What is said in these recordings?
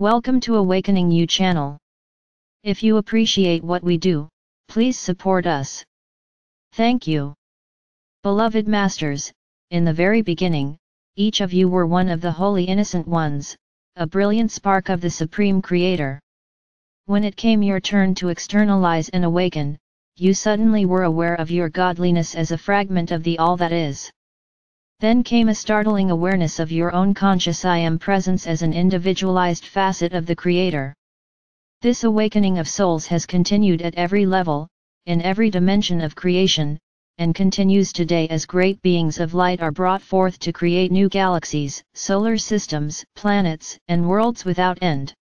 Welcome to Awakening You channel. If you appreciate what we do, please support us. Thank you. Beloved Masters, in the very beginning, each of you were one of the holy innocent ones, a brilliant spark of the Supreme Creator. When it came your turn to externalize and awaken, you suddenly were aware of your godliness as a fragment of the All that is. Then came a startling awareness of your own conscious I Am presence as an individualized facet of the Creator. This awakening of souls has continued at every level, in every dimension of creation, and continues today as great beings of light are brought forth to create new galaxies, solar systems, planets, and worlds without end.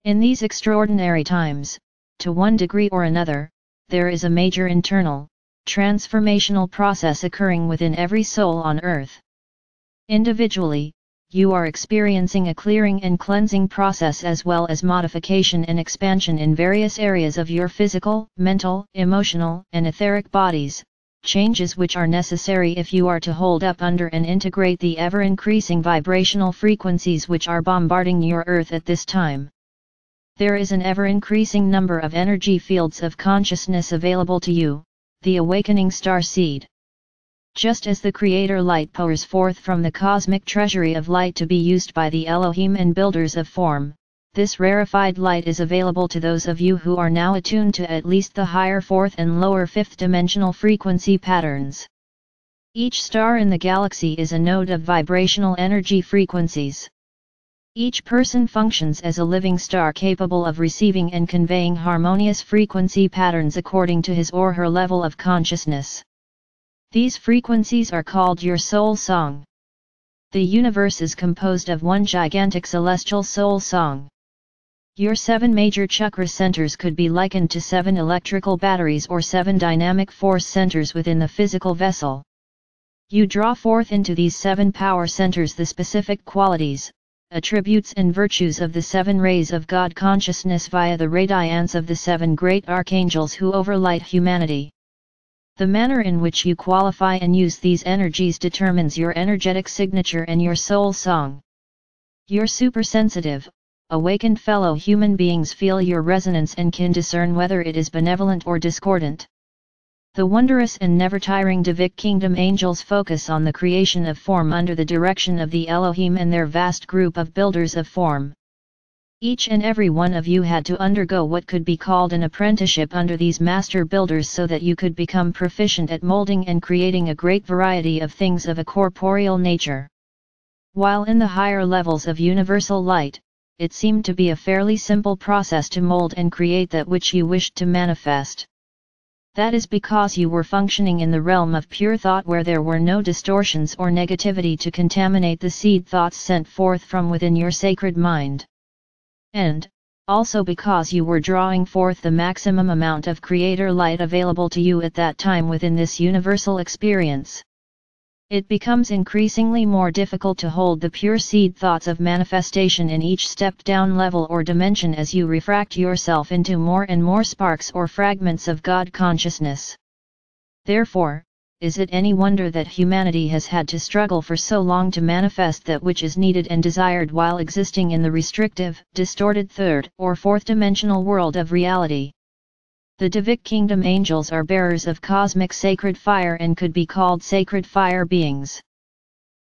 In these extraordinary times, to one degree or another, there is a major internal, transformational process occurring within every soul on earth. Individually, you are experiencing a clearing and cleansing process as well as modification and expansion in various areas of your physical, mental, emotional, and etheric bodies, changes which are necessary if you are to hold up under and integrate the ever-increasing vibrational frequencies which are bombarding your earth at this time. There is an ever-increasing number of energy fields of consciousness available to you, the awakening star seed. Just as the Creator light pours forth from the cosmic treasury of light to be used by the Elohim and builders of form, this rarefied light is available to those of you who are now attuned to at least the higher fourth and lower fifth dimensional frequency patterns. Each star in the galaxy is a node of vibrational energy frequencies. Each person functions as a living star capable of receiving and conveying harmonious frequency patterns according to his or her level of consciousness. These frequencies are called your soul song. The universe is composed of one gigantic celestial soul song. Your 7 major chakra centers could be likened to 7 electrical batteries or 7 dynamic force centers within the physical vessel. You draw forth into these 7 power centers the specific qualities, attributes and virtues of the 7 rays of God consciousness via the radiance of the 7 great archangels who overlight humanity. The manner in which you qualify and use these energies determines your energetic signature and your soul song. Your supersensitive, awakened fellow human beings feel your resonance and can discern whether it is benevolent or discordant. The wondrous and never-tiring Divic Kingdom angels focus on the creation of form under the direction of the Elohim and their vast group of builders of form. Each and every one of you had to undergo what could be called an apprenticeship under these master builders so that you could become proficient at molding and creating a great variety of things of a corporeal nature. While in the higher levels of universal light, it seemed to be a fairly simple process to mold and create that which you wished to manifest. That is because you were functioning in the realm of pure thought where there were no distortions or negativity to contaminate the seed thoughts sent forth from within your sacred mind. And, also because you were drawing forth the maximum amount of Creator light available to you at that time within this universal experience. It becomes increasingly more difficult to hold the pure seed thoughts of manifestation in each stepped-down level or dimension as you refract yourself into more and more sparks or fragments of God consciousness. Therefore, is it any wonder that humanity has had to struggle for so long to manifest that which is needed and desired while existing in the restrictive, distorted third or fourth dimensional world of reality? The Divic Kingdom angels are bearers of cosmic sacred fire and could be called sacred fire beings.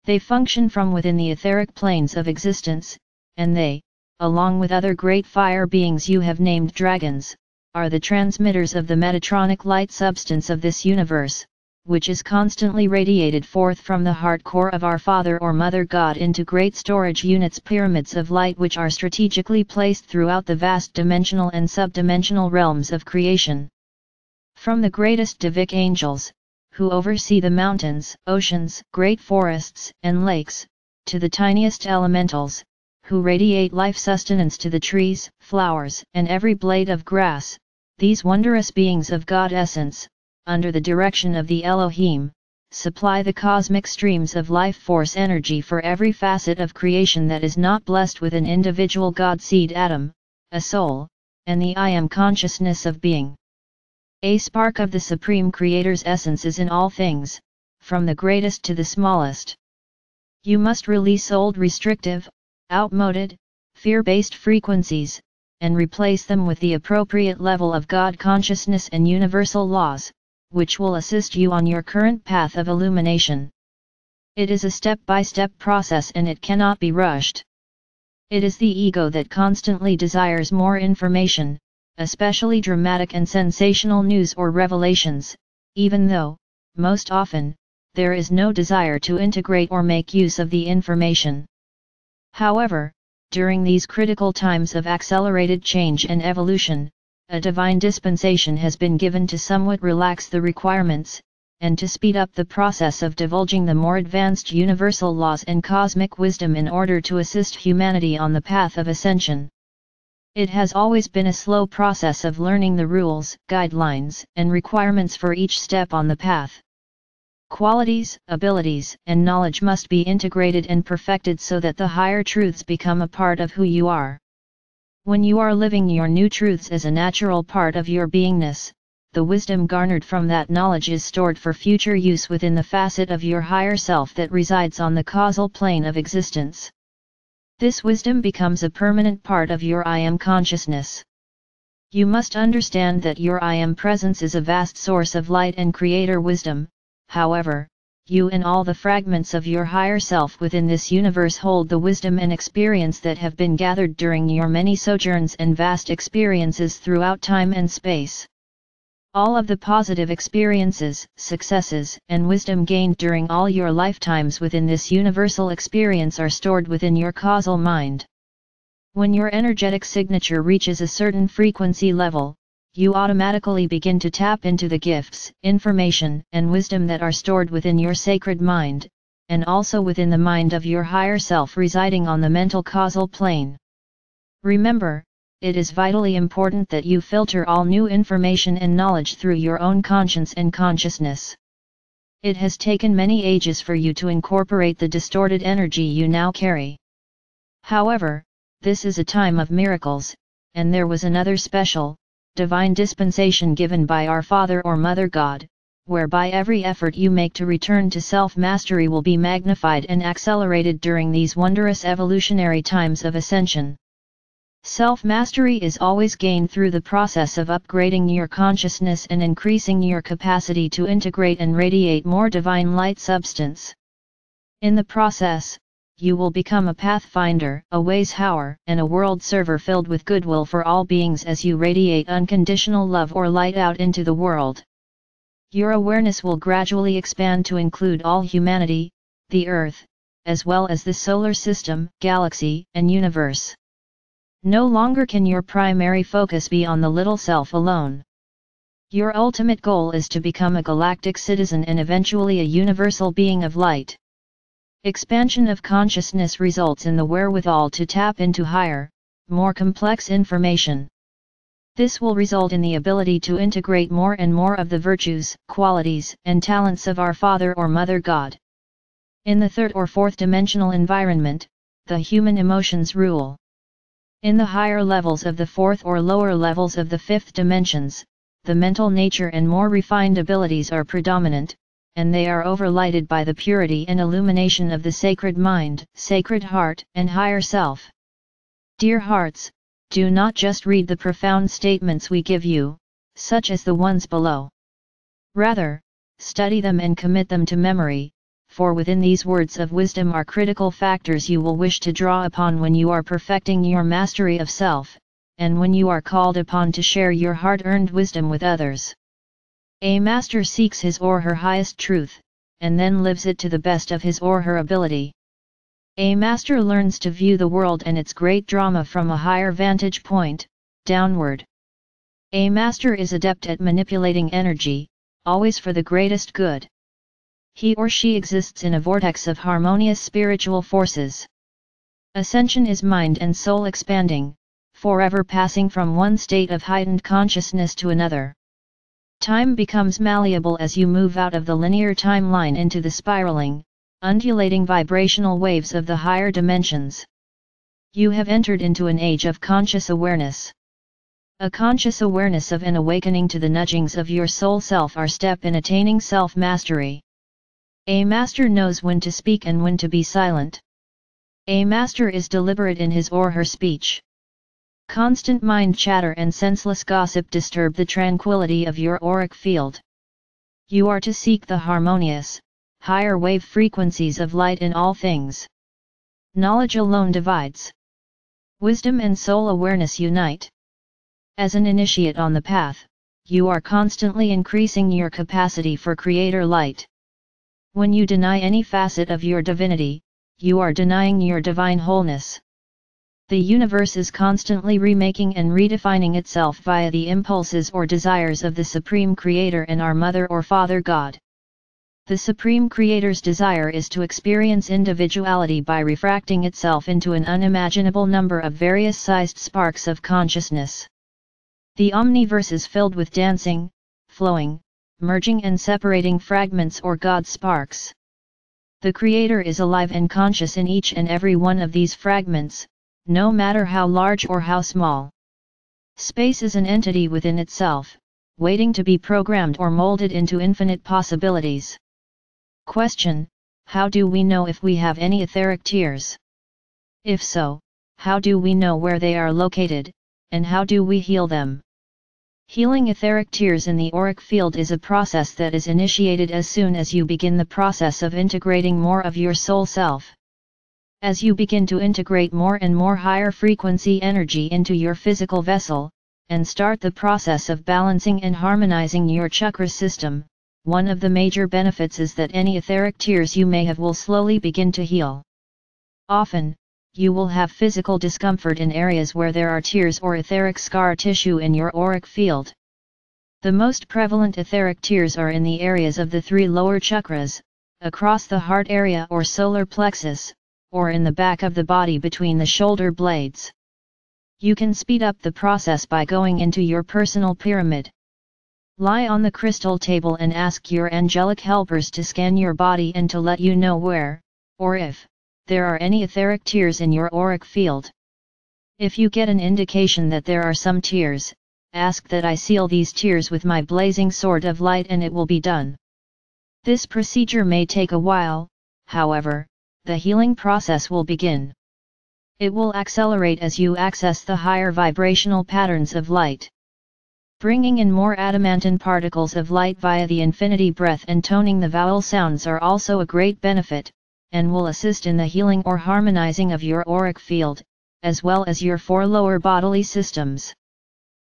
They function from within the etheric planes of existence, and they, along with other great fire beings you have named dragons, are the transmitters of the Metatronic light substance of this universe, which is constantly radiated forth from the heart core of our Father or Mother God into great storage units, pyramids of light which are strategically placed throughout the vast dimensional and subdimensional realms of creation. From the greatest Divic angels, who oversee the mountains, oceans, great forests, and lakes, to the tiniest elementals, who radiate life sustenance to the trees, flowers, and every blade of grass, these wondrous beings of God essence, under the direction of the Elohim, supply the cosmic streams of life force energy for every facet of creation that is not blessed with an individual God seed atom, a soul, and the I Am consciousness of being. A spark of the Supreme Creator's essence is in all things, from the greatest to the smallest. You must release old restrictive, outmoded, fear-based frequencies, and replace them with the appropriate level of God consciousness and universal laws, which will assist you on your current path of illumination. It is a step-by-step process and it cannot be rushed. It is the ego that constantly desires more information, especially dramatic and sensational news or revelations, even though, most often, there is no desire to integrate or make use of the information. However, during these critical times of accelerated change and evolution, a divine dispensation has been given to somewhat relax the requirements, and to speed up the process of divulging the more advanced universal laws and cosmic wisdom in order to assist humanity on the path of ascension. It has always been a slow process of learning the rules, guidelines, and requirements for each step on the path. Qualities, abilities, and knowledge must be integrated and perfected so that the higher truths become a part of who you are. When you are living your new truths as a natural part of your beingness, the wisdom garnered from that knowledge is stored for future use within the facet of your higher self that resides on the causal plane of existence. This wisdom becomes a permanent part of your I Am consciousness. You must understand that your I Am presence is a vast source of light and creator wisdom. However, you and all the fragments of your higher self within this universe hold the wisdom and experience that have been gathered during your many sojourns and vast experiences throughout time and space. All of the positive experiences, successes, and wisdom gained during all your lifetimes within this universal experience are stored within your causal mind. When your energetic signature reaches a certain frequency level, you automatically begin to tap into the gifts, information, and wisdom that are stored within your sacred mind, and also within the mind of your higher self residing on the mental causal plane. Remember, it is vitally important that you filter all new information and knowledge through your own conscience and consciousness. It has taken many ages for you to incorporate the distorted energy you now carry. However, this is a time of miracles, and there was another special, divine dispensation given by our Father or Mother God, whereby every effort you make to return to self-mastery will be magnified and accelerated during these wondrous evolutionary times of ascension. Self-mastery is always gained through the process of upgrading your consciousness and increasing your capacity to integrate and radiate more divine light substance. In the process, you will become a pathfinder, a ways-hower, and a world server filled with goodwill for all beings as you radiate unconditional love or light out into the world. Your awareness will gradually expand to include all humanity, the Earth, as well as the solar system, galaxy, and universe. No longer can your primary focus be on the little self alone. Your ultimate goal is to become a galactic citizen and eventually a universal being of light. Expansion of consciousness results in the wherewithal to tap into higher, more complex information. This will result in the ability to integrate more and more of the virtues, qualities, and talents of our Father or Mother God. In the third or fourth dimensional environment, the human emotions rule. In the higher levels of the fourth or lower levels of the fifth dimensions, the mental nature and more refined abilities are predominant, and they are overlighted by the purity and illumination of the sacred mind, sacred heart, and higher self. Dear hearts, do not just read the profound statements we give you, such as the ones below. Rather, study them and commit them to memory, for within these words of wisdom are critical factors you will wish to draw upon when you are perfecting your mastery of self, and when you are called upon to share your hard-earned wisdom with others. A master seeks his or her highest truth, and then lives it to the best of his or her ability. A master learns to view the world and its great drama from a higher vantage point, downward. A master is adept at manipulating energy, always for the greatest good. He or she exists in a vortex of harmonious spiritual forces. Ascension is mind and soul expanding, forever passing from one state of heightened consciousness to another. Time becomes malleable as you move out of the linear timeline into the spiraling, undulating vibrational waves of the higher dimensions. You have entered into an age of conscious awareness. A conscious awareness of an awakening to the nudgings of your soul self are step in attaining self-mastery. A master knows when to speak and when to be silent. A master is deliberate in his or her speech. Constant mind chatter and senseless gossip disturb the tranquility of your auric field. You are to seek the harmonious, higher wave frequencies of light in all things. Knowledge alone divides. Wisdom and soul awareness unite. As an initiate on the path, you are constantly increasing your capacity for creator light. When you deny any facet of your divinity, you are denying your divine wholeness. The universe is constantly remaking and redefining itself via the impulses or desires of the Supreme Creator and our Mother or Father God. The Supreme Creator's desire is to experience individuality by refracting itself into an unimaginable number of various sized sparks of consciousness. The omniverse is filled with dancing, flowing, merging and separating fragments or God sparks. The Creator is alive and conscious in each and every one of these fragments, no matter how large or how small. Space is an entity within itself, waiting to be programmed or molded into infinite possibilities. Question: how do we know if we have any etheric tears? If so, how do we know where they are located, and how do we heal them? Healing etheric tears in the auric field is a process that is initiated as soon as you begin the process of integrating more of your soul self. As you begin to integrate more and more higher frequency energy into your physical vessel, and start the process of balancing and harmonizing your chakra system, one of the major benefits is that any etheric tears you may have will slowly begin to heal. Often, you will have physical discomfort in areas where there are tears or etheric scar tissue in your auric field. The most prevalent etheric tears are in the areas of the 3 lower chakras, across the heart area or solar plexus, or in the back of the body between the shoulder blades. You can speed up the process by going into your personal pyramid. Lie on the crystal table and ask your angelic helpers to scan your body and to let you know where, or if, there are any etheric tears in your auric field. If you get an indication that there are some tears, ask that I seal these tears with my blazing sword of light and it will be done. This procedure may take a while, however, the healing process will begin. It will accelerate as you access the higher vibrational patterns of light. Bringing in more adamantine particles of light via the infinity breath and toning the vowel sounds are also a great benefit, and will assist in the healing or harmonizing of your auric field, as well as your 4 lower bodily systems.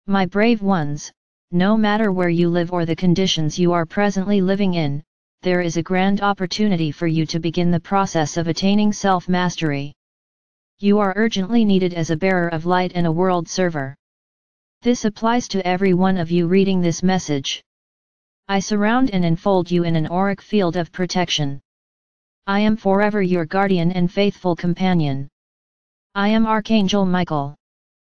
My brave ones, no matter where you live or the conditions you are presently living in, there is a grand opportunity for you to begin the process of attaining self-mastery. You are urgently needed as a bearer of light and a world server. This applies to every one of you reading this message. I surround and enfold you in an auric field of protection. I am forever your guardian and faithful companion. I am Archangel Michael.